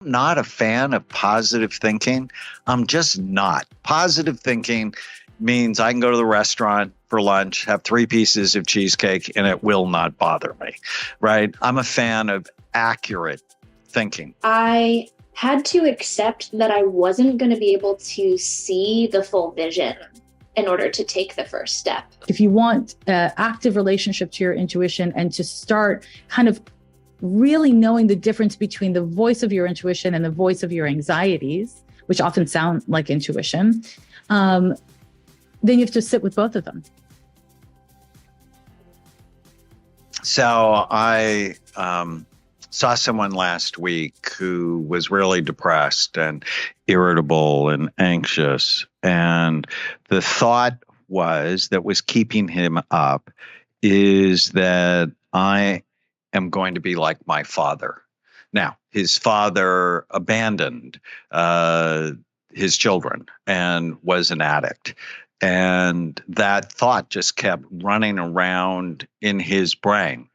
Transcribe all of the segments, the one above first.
Not a fan of positive thinking. I'm just not. Positive thinking means I can go to the restaurant for lunch, have 3 pieces of cheesecake, and it will not bother me, right? I'm a fan of accurate thinking. I had to accept that I wasn't going to be able to see the full vision in order to take the first step. If you want an active relationship to your intuition and to start kind of really knowing the difference between the voice of your intuition and the voice of your anxieties, which often sound like intuition, then you have to sit with both of them. So I saw someone last week who was really depressed and irritable and anxious. And the thought that was keeping him up is that I am going to be like my father. Now, his father abandoned his children and was an addict. And that thought just kept running around in his brain.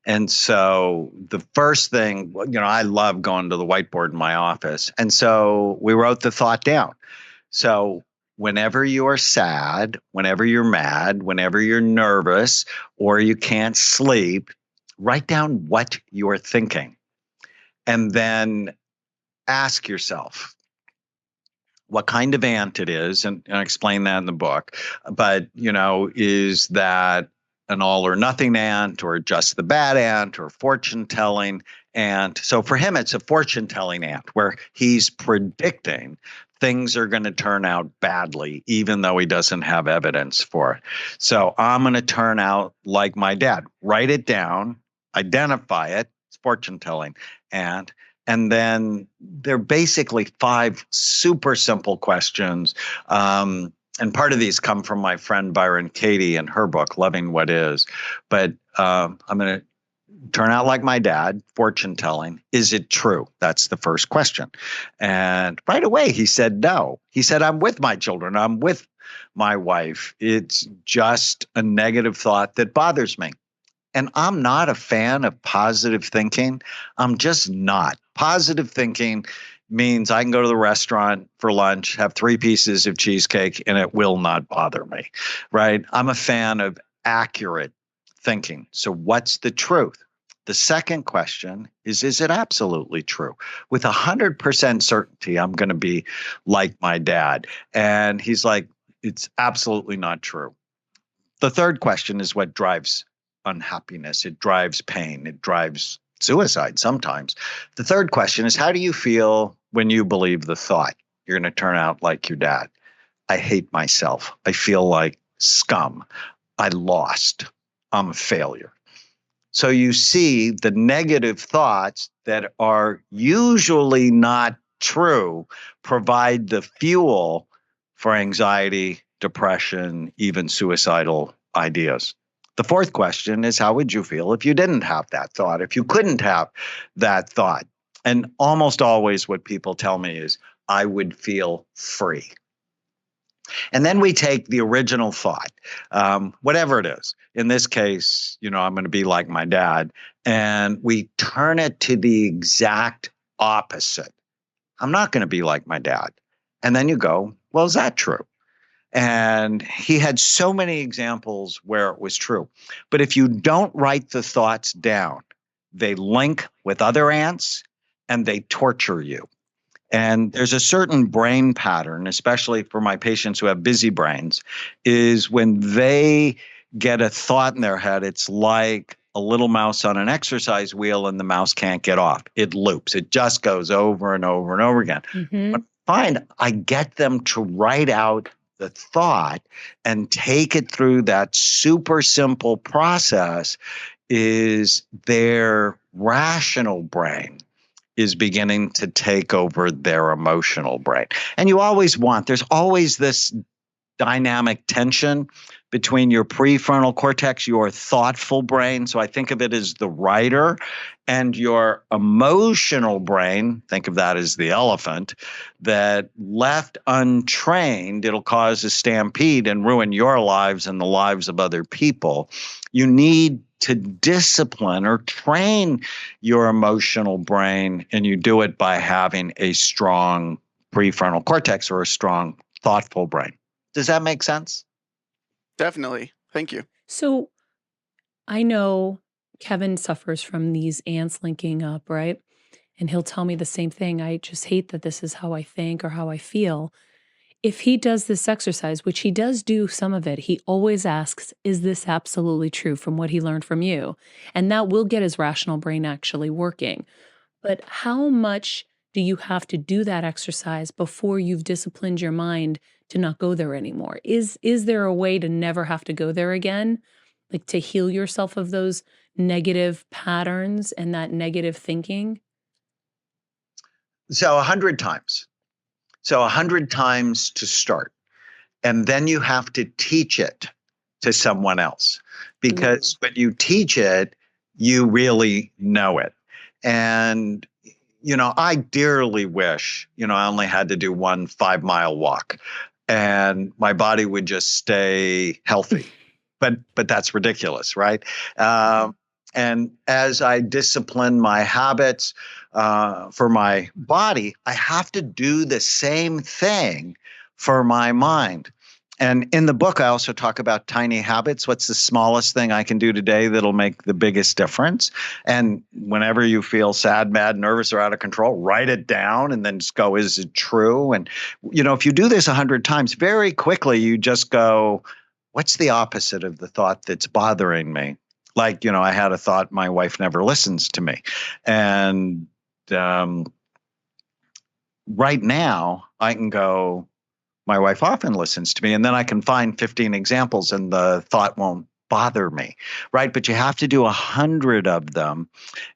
And so the first thing, I love going to the whiteboard in my office. And so we wrote the thought down. So whenever you're sad, whenever you're mad, whenever you're nervous, or you can't sleep, write down what you're thinking. And then ask yourself what kind of ant it is. And I explain that in the book. But, is that an all or nothing ant, or just the bad ant, or fortune telling ant? So for him, it's a fortune telling ant where he's predicting things are going to turn out badly, even though he doesn't have evidence for it. So I'm going to turn out like my dad. Write it down, identify it, it's fortune telling ant. And then there are basically 5 super simple questions. And part of these come from my friend Byron Katie in her book, Loving What Is. But I'm going to turn out like my dad, fortune telling. Is it true? That's the first question. And right away, he said no. He said, I'm with my children. I'm with my wife. It's just a negative thought that bothers me. And I'm not a fan of positive thinking. I'm just not. Positive thinking means I can go to the restaurant for lunch, have 3 pieces of cheesecake, and it will not bother me, right? I'm a fan of accurate thinking. So what's the truth? The second question is it absolutely true? With 100% certainty, I'm going to be like my dad. And he's like, it's absolutely not true. The third question is what drives unhappiness. It drives pain. It drives suicide sometimes. The third question is, how do you feel when you believe the thought you're going to turn out like your dad? I hate myself. I feel like scum. I lost. I'm a failure. So you see the negative thoughts that are usually not true provide the fuel for anxiety, depression, even suicidal ideas. The fourth question is, how would you feel if you didn't have that thought, if you couldn't have that thought? And almost always what people tell me is, I would feel free. And then we take the original thought, whatever it is. In this case, I'm going to be like my dad. And we turn it to the exact opposite. I'm not going to be like my dad. And then you go, well, is that true? And he had so many examples where it was true. But if you don't write the thoughts down, they link with other ants and they torture you. And there's a certain brain pattern, especially for my patients who have busy brains, is when they get a thought in their head, it's like a little mouse on an exercise wheel and the mouse can't get off. It loops. It just goes over and over and over again. Mm-hmm. But I get them to write out the thought and take it through that super simple process, is their rational brain is beginning to take over their emotional brain. And there's always this dynamic tension between your prefrontal cortex, your thoughtful brain. So I think of it as the writer, and your emotional brain. Think of that as the elephant that left untrained, it'll cause a stampede and ruin your lives and the lives of other people. You need to discipline or train your emotional brain, and you do it by having a strong prefrontal cortex or a strong thoughtful brain. Does that make sense? Definitely. Thank you. So I know Kevin suffers from these ants linking up, right? And he'll tell me the same thing. I just hate that this is how I think or how I feel. If he does this exercise, which he does do some of it, he always asks, is this absolutely true from what he learned from you? And that will get his rational brain actually working. But how much do you have to do that exercise before you've disciplined your mind to not go there anymore? Is there a way to never have to go there again? Like to heal yourself of those negative patterns and that negative thinking? So 100 times. So 100 times to start. And then you have to teach it to someone else, because when you teach it, you really know it. And, I dearly wish, I only had to do one 5-mile walk and my body would just stay healthy. But that's ridiculous, right? And as I discipline my habits for my body, I have to do the same thing for my mind. And in the book, I also talk about tiny habits. What's the smallest thing I can do today that'll make the biggest difference? And whenever you feel sad, mad, nervous, or out of control, write it down and then just go, is it true? And, if you do this 100 times, very quickly, you just go, what's the opposite of the thought that's bothering me? Like, I had a thought, my wife never listens to me. And right now I can go, my wife often listens to me, and then I can find 15 examples and the thought won't bother me, right? But you have to do 100 of them.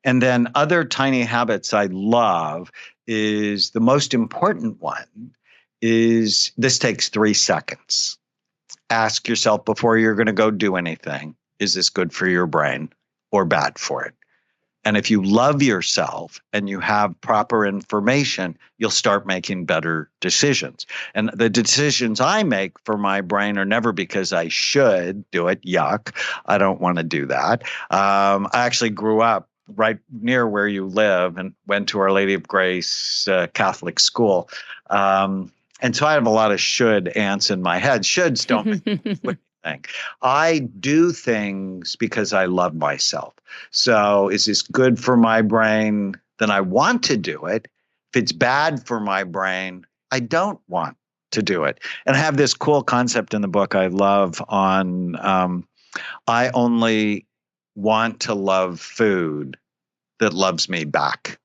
And then other tiny habits I love is the most important one is this takes 3 seconds. Ask yourself before you're going to go do anything, is this good for your brain or bad for it? And if you love yourself and you have proper information, you'll start making better decisions. And the decisions I make for my brain are never because I should do it. Yuck. I don't want to do that. I actually grew up right near where you live and went to Our Lady of Grace Catholic school. And so I have a lot of should ants in my head. Shoulds don't make anything. I do things because I love myself. So is this good for my brain? Then I want to do it. If it's bad for my brain, I don't want to do it. And I have this cool concept in the book I love on I only want to love food that loves me back.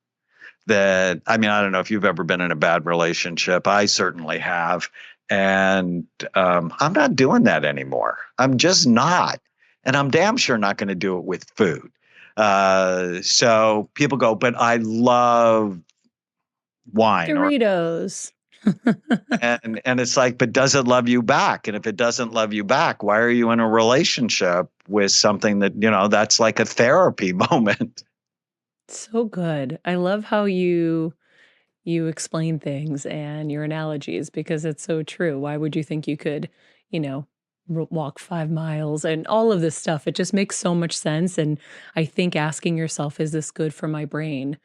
I don't know if you've ever been in a bad relationship. I certainly have. And I'm not doing that anymore. I'm just not. And I'm damn sure not going to do it with food. So people go, but I love wine. Doritos. And it's like, but does it love you back? And if it doesn't love you back, why are you in a relationship with something that, that's like a therapy moment? So good. I love how you explain things and your analogies, because it's so true. Why would you think you could, walk 5 miles and all of this stuff? It just makes so much sense. And I think asking yourself, is this good for my brain?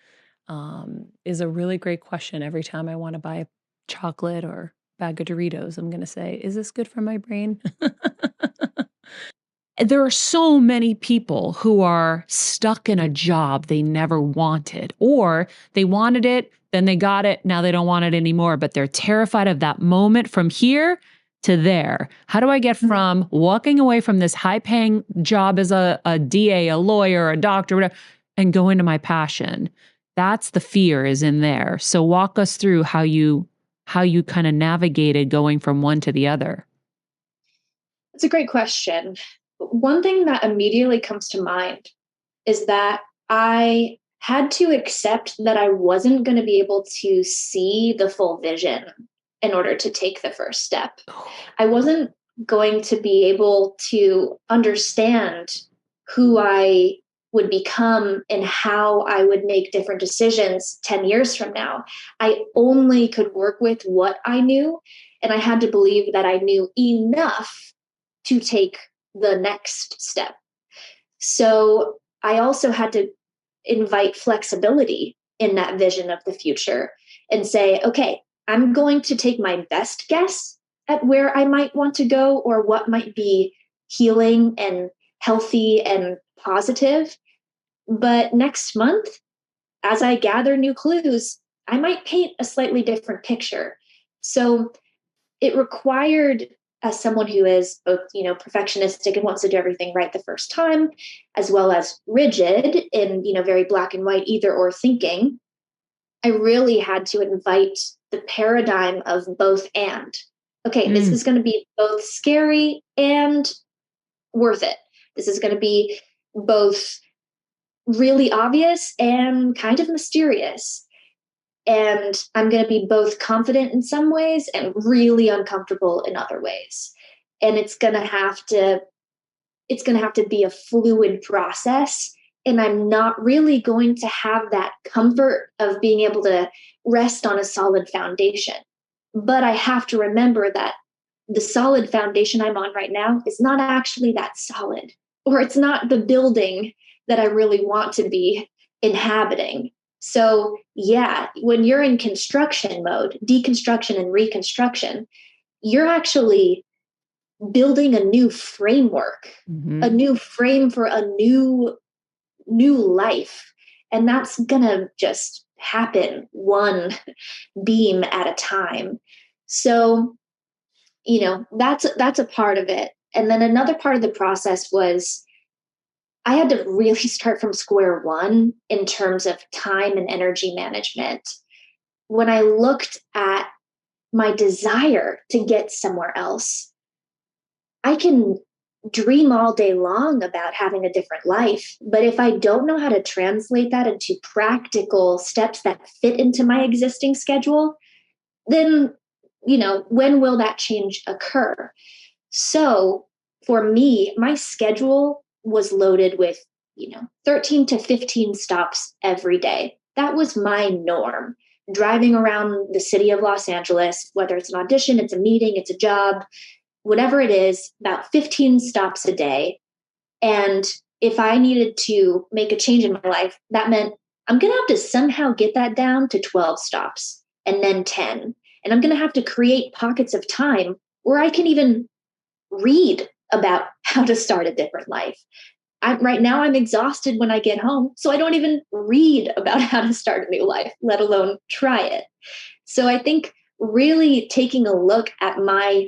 Is a really great question. Every time I want to buy a chocolate or bag of Doritos, I'm going to say, is this good for my brain? There are so many people who are stuck in a job they never wanted, or they wanted it, then they got it, now they don't want it anymore, but they're terrified of that moment from here to there. How do I get from walking away from this high-paying job as a DA, a lawyer, a doctor, whatever, and go into my passion? That's the fear is in there. So walk us through how you kind of navigated going from one to the other. That's a great question. One thing that immediately comes to mind is that I had to accept that I wasn't going to be able to see the full vision in order to take the first step. I wasn't going to be able to understand who I would become and how I would make different decisions 10 years from now. I only could work with what I knew, and I had to believe that I knew enough to take the next step. So I also had to invite flexibility in that vision of the future and say, okay, I'm going to take my best guess at where I might want to go or what might be healing and healthy and positive. But next month, as I gather new clues, I might paint a slightly different picture. So it required, as someone who is both, perfectionistic and wants to do everything right the first time, as well as rigid in, very black and white either or thinking, I really had to invite the paradigm of both and. Okay, this is going to be both scary and worth it. This is going to be both really obvious and kind of mysterious. And I'm going to be both confident in some ways and really uncomfortable in other ways. And it's going to have to be a fluid process. And I'm not really going to have that comfort of being able to rest on a solid foundation. But I have to remember that the solid foundation I'm on right now is not actually that solid, or it's not the building that I really want to be inhabiting. So yeah, when you're in construction mode, deconstruction and reconstruction, you're actually building a new framework, a new frame for a new life. And that's gonna just happen one beam at a time. So, that's a part of it. And then another part of the process was I had to really start from square one in terms of time and energy management. When I looked at my desire to get somewhere else, I can dream all day long about having a different life. But if I don't know how to translate that into practical steps that fit into my existing schedule, then, when will that change occur? So for me, my schedule was loaded with, 13 to 15 stops every day. That was my norm. Driving around the city of Los Angeles, whether it's an audition, it's a meeting, it's a job, whatever it is, about 15 stops a day. And if I needed to make a change in my life, that meant I'm going to have to somehow get that down to 12 stops and then 10. And I'm going to have to create pockets of time where I can even read about how to start a different life. Right now, I'm exhausted when I get home, so I don't even read about how to start a new life, let alone try it. So I think really taking a look at my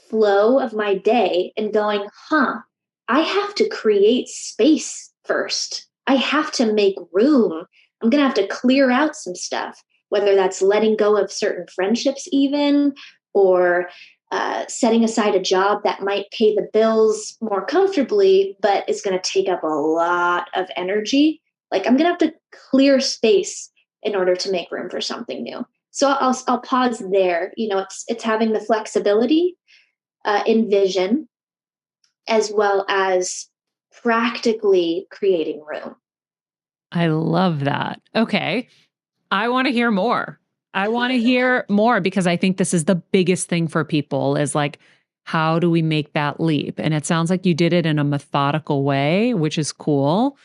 flow of my day and going, I have to create space first. I have to make room. I'm going to have to clear out some stuff, whether that's letting go of certain friendships even, or setting aside a job that might pay the bills more comfortably, but is going to take up a lot of energy. Like I'm going to have to clear space in order to make room for something new. So I'll pause there. It's having the flexibility in vision, as well as practically creating room. I love that. Okay. I want to hear more. I want to hear more because I think this is the biggest thing for people is like, how do we make that leap? And it sounds like you did it in a methodical way, which is cool.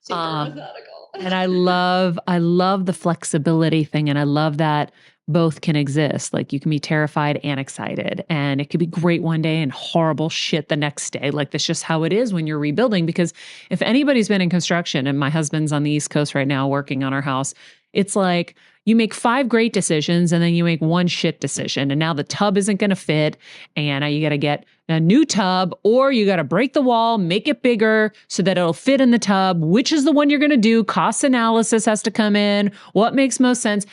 Super methodical. And I love the flexibility thing. And I love that both can exist. Like you can be terrified and excited, and it could be great one day and horrible shit the next day. Like that's just how it is when you're rebuilding. Because if anybody's been in construction, and my husband's on the East Coast right now working on our house, it's like you make 5 great decisions and then you make 1 shit decision. And now the tub isn't going to fit. And now you got to get a new tub, or you got to break the wall, make it bigger so that it'll fit in the tub. Which is the one you're going to do? Cost analysis has to come in. What makes most sense?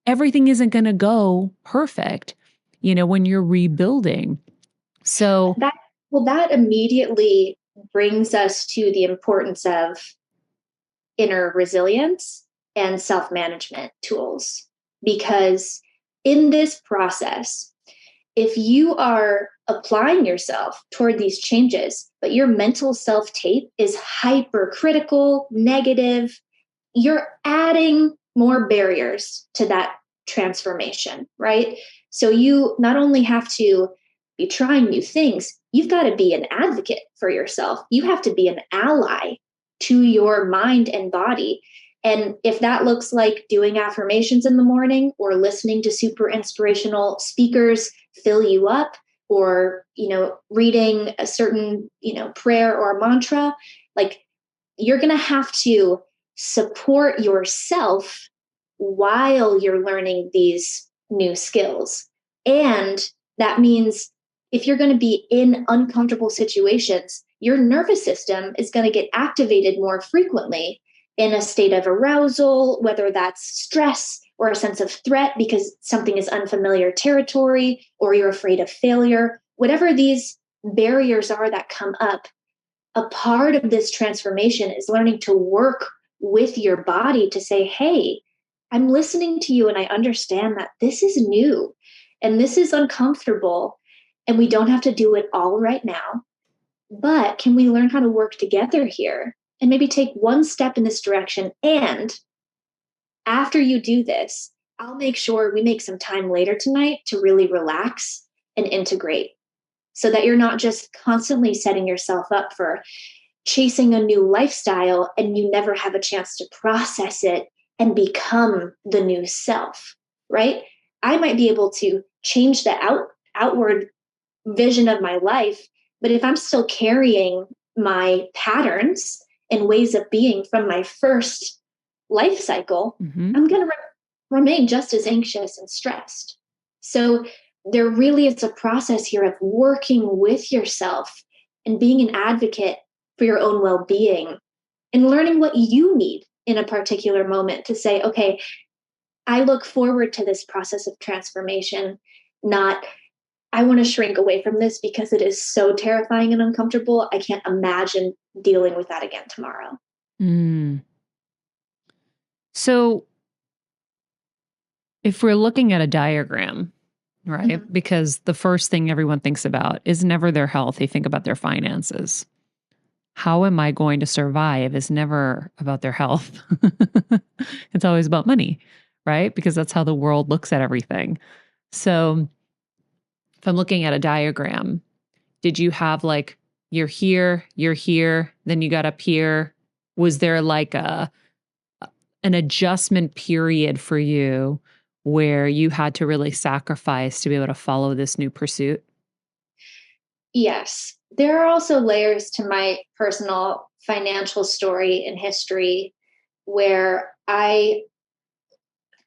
Everything isn't going to go perfect, when you're rebuilding. So that immediately brings us to the importance of inner resilience and self-management tools. Because in this process, if you are applying yourself toward these changes, but your mental self-tape is hypercritical, negative, you're adding more barriers to that transformation, right? So you not only have to be trying new things, you've got to be an advocate for yourself. You have to be an ally to your mind and body. And if that looks like doing affirmations in the morning or listening to super inspirational speakers fill you up, or, reading a certain, prayer or mantra, like, you're going to have to support yourself while you're learning these new skills. And that means if you're going to be in uncomfortable situations, your nervous system is going to get activated more frequently in a state of arousal, whether that's stress or a sense of threat because something is unfamiliar territory, or you're afraid of failure. Whatever these barriers are that come up, a part of this transformation is learning to work with your body to say, hey, I'm listening to you and I understand that this is new and this is uncomfortable and we don't have to do it all right now. But can we learn how to work together here and maybe take one step in this direction? And after you do this, I'll make sure we make some time later tonight to really relax and integrate, so that you're not just constantly setting yourself up for chasing a new lifestyle and you never have a chance to process it and become the new self, right? I might be able to change the outward vision of my life, but if I'm still carrying my patterns and ways of being from my first life cycle, I'm going to remain just as anxious and stressed. So there really is a process here of working with yourself and being an advocate for your own well-being and learning what you need in a particular moment to say, okay, I look forward to this process of transformation, not I want to shrink away from this because it is so terrifying and uncomfortable. I can't imagine dealing with that again tomorrow. So if we're looking at a diagram, right? Mm-hmm. Because the first thing everyone thinks about is never their health. They think about their finances. How am I going to survive is never about their health. It's always about money, right? Because that's how the world looks at everything. So if I'm looking at a diagram, did you have like, you're here, then you got up here? Was there like an adjustment period for you where you had to really sacrifice to be able to follow this new pursuit? Yes. There are also layers to my personal financial story and history where I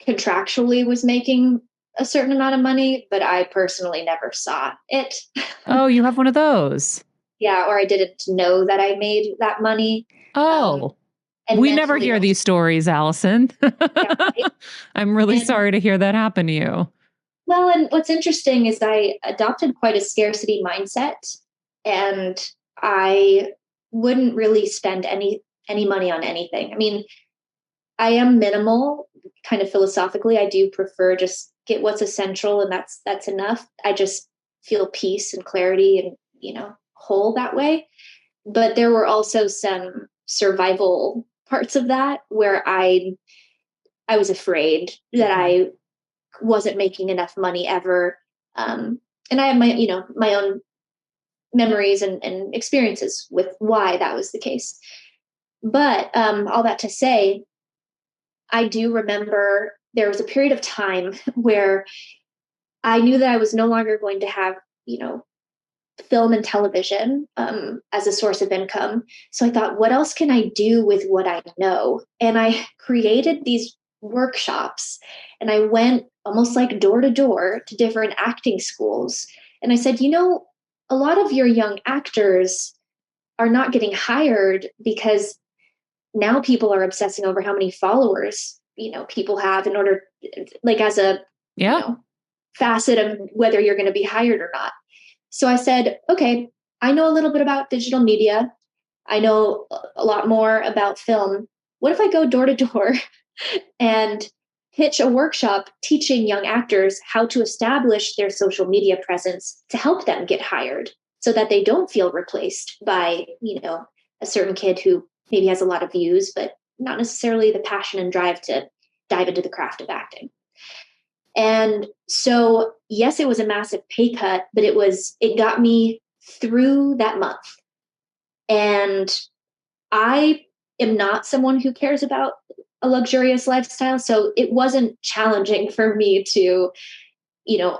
contractually was making a certain amount of money, but I personally never saw it. Oh, you have one of those. Yeah, or I didn't know that I made that money. And we never hear these stories, Alyson. Yeah, right? I'm really sorry to hear that happen to you. Well, and what's interesting is I adopted quite a scarcity mindset, and I wouldn't really spend any money on anything. I mean, I am minimal, kind of philosophically. I do prefer just get what's essential, and that's enough. I just feel peace and clarity and, whole that way. But there were also some survival parts of that where I was afraid that I wasn't making enough money ever. And I have my own memories and experiences with why that was the case. But all that to say, I do remember there was a period of time where I knew that I was no longer going to have, film and television as a source of income. So I thought, what else can I do with what I know? And I created these workshops, and I went almost like door to door to different acting schools. And I said, a lot of your young actors are not getting hired because now people are obsessing over how many followers, people have in order, like as a facet of whether you're going to be hired or not. So I said, okay, I know a little bit about digital media. I know a lot more about film. What if I go door to door and pitch a workshop teaching young actors how to establish their social media presence to help them get hired so that they don't feel replaced by, a certain kid who maybe has a lot of views, but not necessarily the passion and drive to dive into the craft of acting. And so, yes, it was a massive pay cut, but it got me through that month. And I am not someone who cares about a luxurious lifestyle. So it wasn't challenging for me to,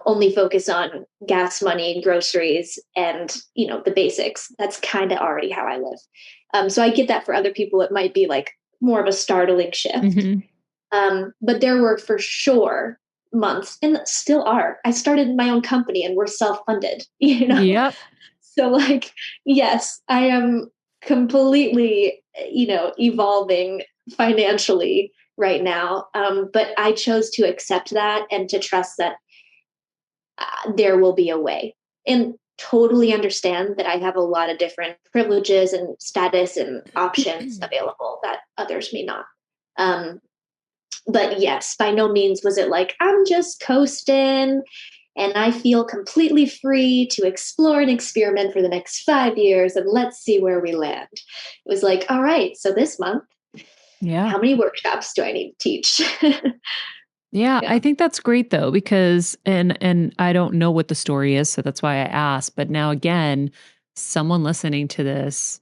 only focus on gas money, groceries, and, the basics. That's kind of already how I live. So I get that for other people, it might be like more of a startling shift. Mm-hmm. But there were for sure months, and still are. I started my own company and we're self-funded, Yep. So like, yes, I am completely, evolving financially right now. But I chose to accept that and to trust that there will be a way, and totally understand that I have a lot of different privileges and status and options available that others may not. But yes, by no means was it like, I'm just coasting and I feel completely free to explore and experiment for the next 5 years and let's see where we land. It was like, all right, so this month, how many workshops do I need to teach? Yeah, I think that's great though, because and I don't know what the story is, so that's why I asked. But now again, someone listening to this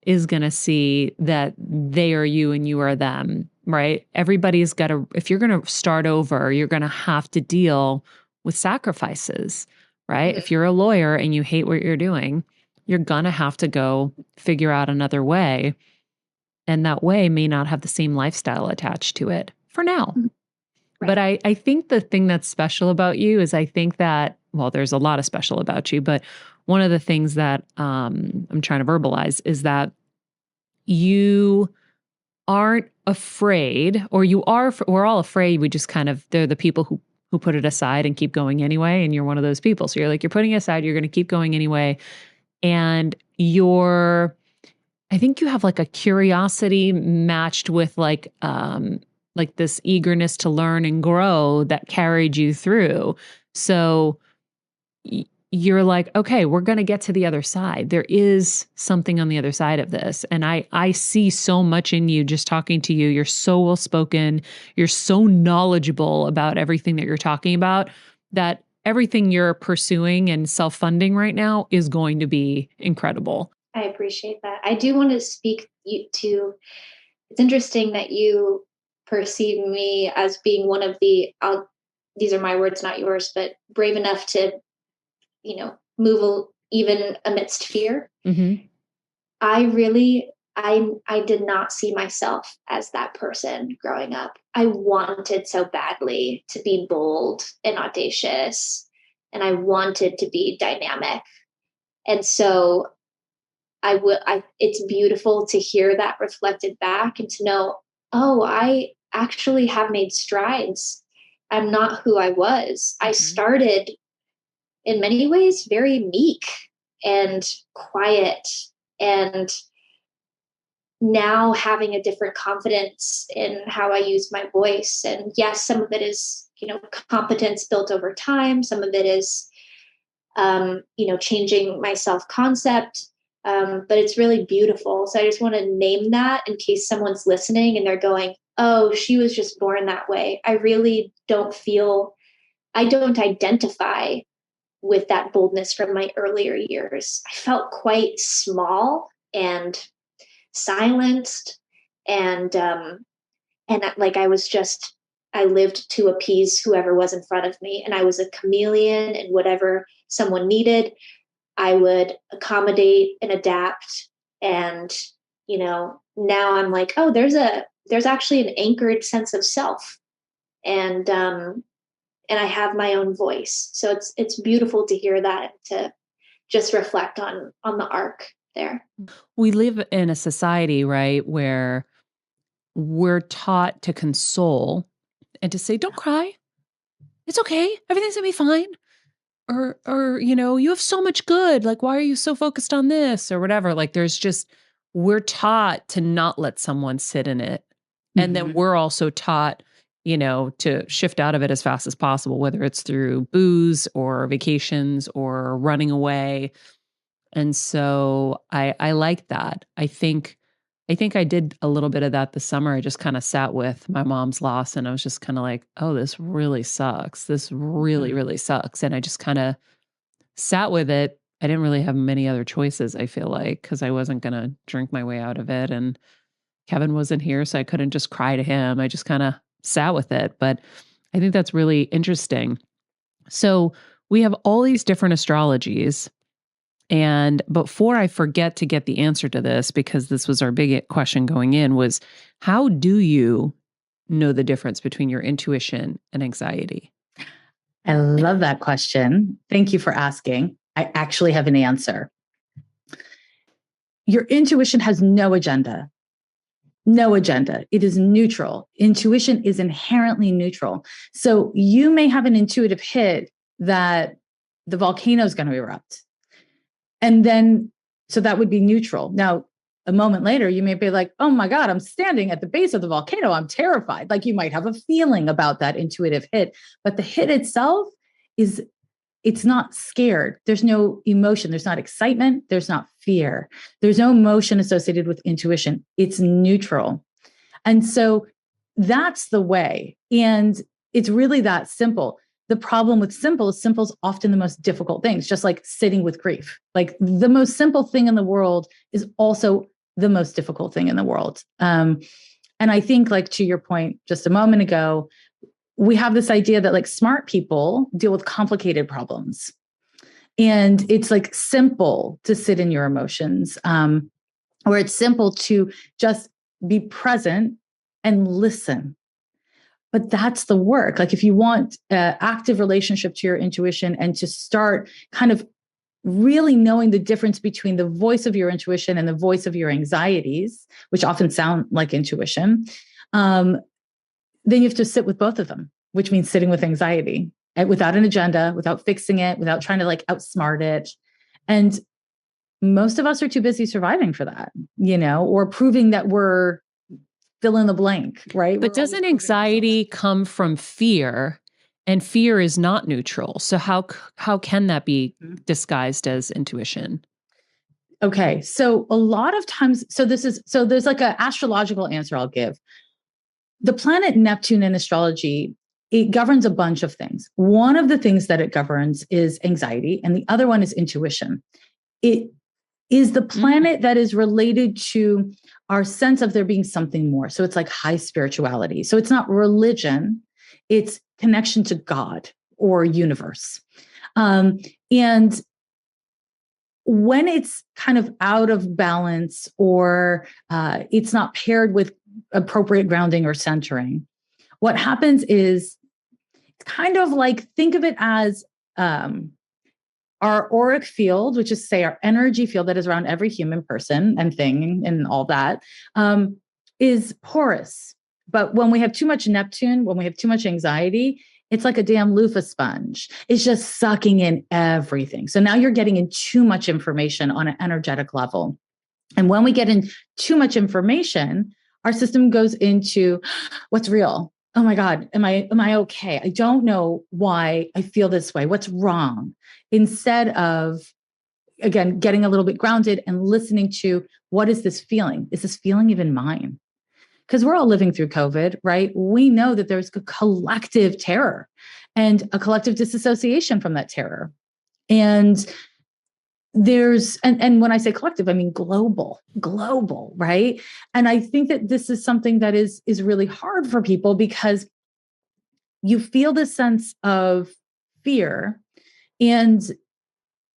is going to see that they are you and you are them, right? Everybody's got to, if you're going to start over, you're going to have to deal with sacrifices, right? If you're a lawyer and you hate what you're doing, you're going to have to go figure out another way. And that way may not have the same lifestyle attached to it for now. Right. But I think the thing that's special about you is I think that, well, there's a lot of special about you, but one of the things that I'm trying to verbalize is that you aren't afraid, or you are, we're all afraid. We just kind of, they're the people who put it aside and keep going anyway. And you're one of those people. So you're like, you're putting it aside, you're going to keep going anyway. And I think you have like a curiosity matched with like this eagerness to learn and grow that carried you through. So you're like, okay, we're going to get to the other side. There is something on the other side of this. And I see so much in you just talking to you. You're so well spoken. You're so knowledgeable about everything that you're talking about, that everything you're pursuing and self-funding right now is going to be incredible. I appreciate that. I do want to speak to, it's interesting that you perceive me as being one of these are my words, not yours, but brave enough to, move even amidst fear. Mm-hmm. I did not see myself as that person growing up. I wanted so badly to be bold and audacious, and I wanted to be dynamic. And so it's beautiful to hear that reflected back and to know, oh, I actually have made strides. I'm not who I was. I started in many ways very meek and quiet, and now having a different confidence in how I use my voice. And yes, some of it is, competence built over time. Some of it is, changing my self-concept. But it's really beautiful. So I just want to name that in case someone's listening and they're going, oh, she was just born that way. I really I don't identify with that boldness from my earlier years. I felt quite small and silenced, and like I lived to appease whoever was in front of me, and I was a chameleon, and whatever someone needed, I would accommodate and adapt. And now I'm like, oh, there's actually an anchored sense of self, and I have my own voice. So it's beautiful to hear that, to just reflect on the arc there. We live in a society, right, where we're taught to console and to say, don't cry. It's okay. Everything's gonna be fine. Or, you have so much good. Like, why are you so focused on this or whatever? Like, we're taught to not let someone sit in it. And then we're also taught to shift out of it as fast as possible, whether it's through booze or vacations or running away. And so I like that. I think I did a little bit of that this summer. I just kind of sat with my mom's loss and I was just kind of like, oh, this really sucks. This really, really sucks. And I just kind of sat with it. I didn't really have many other choices, I feel like, because I wasn't going to drink my way out of it. And Kevin wasn't here, so I couldn't just cry to him. I just kind of sat with it. But I think that's really interesting. So we have all these different astrologies. And before I forget to get the answer to this, because this was our big question going in, was how do you know the difference between your intuition and anxiety? I love that question. Thank you for asking. I actually have an answer. Your intuition has no agenda. No agenda. It is neutral. Intuition is inherently neutral. So you may have an intuitive hit that the volcano is going to erupt. And then, so that would be neutral. Now, a moment later, you may be like, oh my God, I'm standing at the base of the volcano. I'm terrified. Like you might have a feeling about that intuitive hit, but the hit itself it's not scared. There's no emotion. There's not excitement. There's not fear. There's no emotion associated with intuition. It's neutral. And so that's the way. And it's really that simple. The problem with simple is often the most difficult things, just like sitting with grief. Like the most simple thing in the world is also the most difficult thing in the world. And I think, like to your point just a moment ago, we have this idea that like smart people deal with complicated problems. And it's like simple to sit in your emotions, or it's simple to just be present and listen. But that's the work. Like if you want an active relationship to your intuition and to start kind of really knowing the difference between the voice of your intuition and the voice of your anxieties, which often sound like intuition, then you have to sit with both of them, which means sitting with anxiety without an agenda, without fixing it, without trying to like outsmart it. And most of us are too busy surviving for that, or proving that we're fill in the blank, right? But doesn't anxiety come from fear? And fear is not neutral. So how can that be disguised as intuition? Okay. So a lot of times, so there's like an astrological answer I'll give. The planet Neptune in astrology, it governs a bunch of things. One of the things that it governs is anxiety, and the other one is intuition. It is the planet that is related to our sense of there being something more. So it's like high spirituality. So it's not religion, it's connection to God or universe. And when it's kind of out of balance or it's not paired with appropriate grounding or centering, what happens is it's kind of like, think of it as our auric field, which is, say, our energy field that is around every human person and thing and all that, is porous. But when we have too much Neptune, when we have too much anxiety, it's like a damn loofah sponge. It's just sucking in everything. So now you're getting in too much information on an energetic level. And when we get in too much information, our system goes into what's real. Oh my God, am I okay? I don't know why I feel this way. What's wrong? Instead of, again, getting a little bit grounded and listening to, what is this feeling? Is this feeling even mine? Because we're all living through COVID, right? We know that there's a collective terror and a collective disassociation from that terror. And and when I say collective, I mean global, right? And I think that this is something that is really hard for people because you feel this sense of fear. And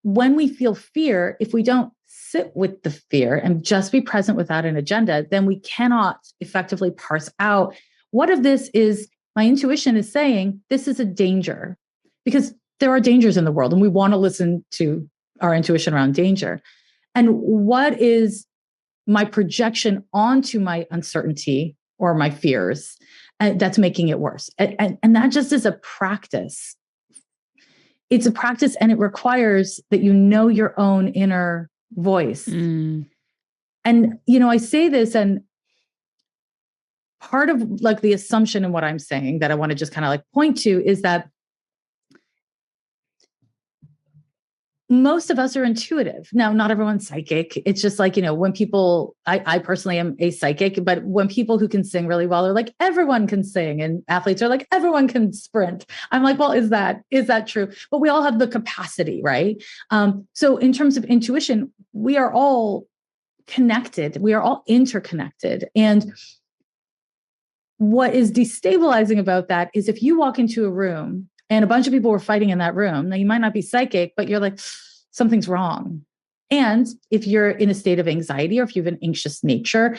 when we feel fear, if we don't sit with the fear and just be present without an agenda, then we cannot effectively parse out what of this is my intuition is saying this is a danger, because there are dangers in the world and we want to listen to our intuition around danger. And what is my projection onto my uncertainty or my fears that's making it worse? And that just is a practice. It's a practice, and it requires that you know your own inner voice. And, I say this, and part of like the assumption in what I'm saying that I want to just kind of like point to is that most of us are intuitive. Now, not everyone's psychic. It's just like, when people, I personally am a psychic, but when people who can sing really well are like, everyone can sing, and athletes are like, everyone can sprint. I'm like, well, is that true? But we all have the capacity, right? So in terms of intuition, we are all connected. We are all interconnected. And what is destabilizing about that is if you walk into a room and a bunch of people were fighting in that room, now you might not be psychic, but you're like, something's wrong. And if you're in a state of anxiety, or if you have an anxious nature,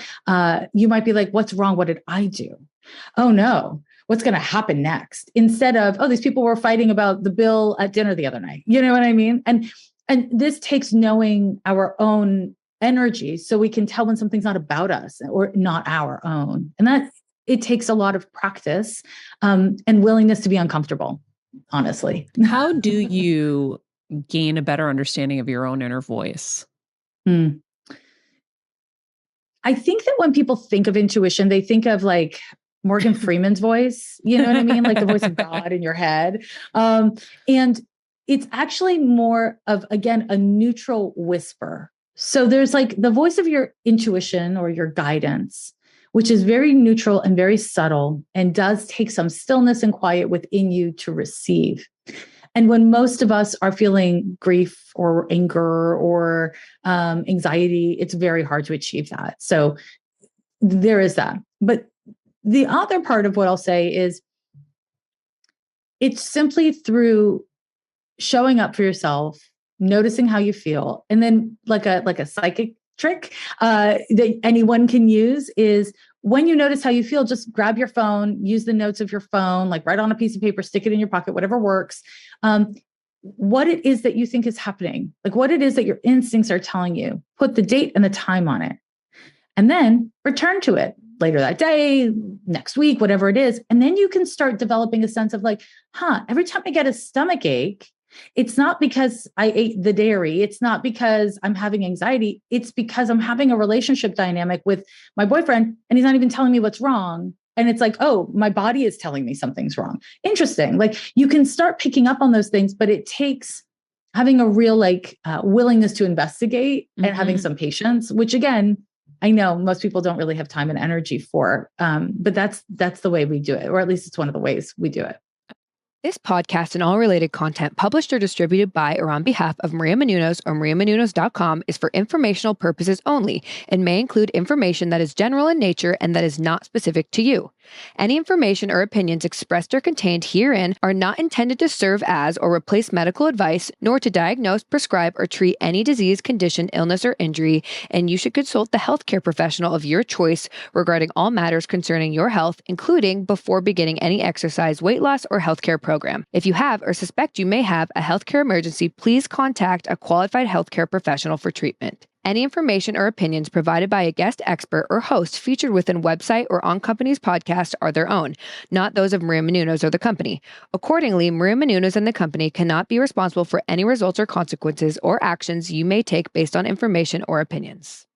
you might be like, what's wrong? What did I do? Oh no, what's going to happen next? Instead of, oh, these people were fighting about the bill at dinner the other night. You know what I mean? And this takes knowing our own energy so we can tell when something's not about us or not our own. And that it takes a lot of practice and willingness to be uncomfortable, honestly. How do you gain a better understanding of your own inner voice? I think that when people think of intuition, they think of like Morgan Freeman's voice, you know what I mean? Like the voice of God in your head. And it's actually more of, again, a neutral whisper. So there's like the voice of your intuition or your guidance, which is very neutral and very subtle and does take some stillness and quiet within you to receive. And when most of us are feeling grief or anger or anxiety, it's very hard to achieve that. So there is that. But the other part of what I'll say is it's simply through showing up for yourself, noticing how you feel, and then like a psychic trick that anyone can use is when you notice how you feel, just grab your phone, use the notes of your phone, like write on a piece of paper, stick it in your pocket, whatever works. What it is that you think is happening, like what it is that your instincts are telling you, put the date and the time on it, and then return to it later that day, next week, whatever it is. And then you can start developing a sense of like, every time I get a stomach ache, it's not because I ate the dairy. It's not because I'm having anxiety. It's because I'm having a relationship dynamic with my boyfriend and he's not even telling me what's wrong. And it's like, oh, my body is telling me something's wrong. Interesting. Like you can start picking up on those things, but it takes having a real willingness to investigate and having some patience, which again, I know most people don't really have time and energy for, but that's the way we do it, or at least it's one of the ways we do it. This podcast and all related content published or distributed by or on behalf of Maria Menounos or mariamenounos.com is for informational purposes only and may include information that is general in nature and that is not specific to you. Any information or opinions expressed or contained herein are not intended to serve as or replace medical advice, nor to diagnose, prescribe, or treat any disease, condition, illness, or injury, and you should consult the healthcare professional of your choice regarding all matters concerning your health, including before beginning any exercise, weight loss, or healthcare program. If you have or suspect you may have a healthcare emergency, please contact a qualified healthcare professional for treatment. Any information or opinions provided by a guest expert or host featured within website or on company's podcast are their own, not those of Maria Menounos or the company. Accordingly, Maria Menounos and the company cannot be responsible for any results or consequences or actions you may take based on information or opinions.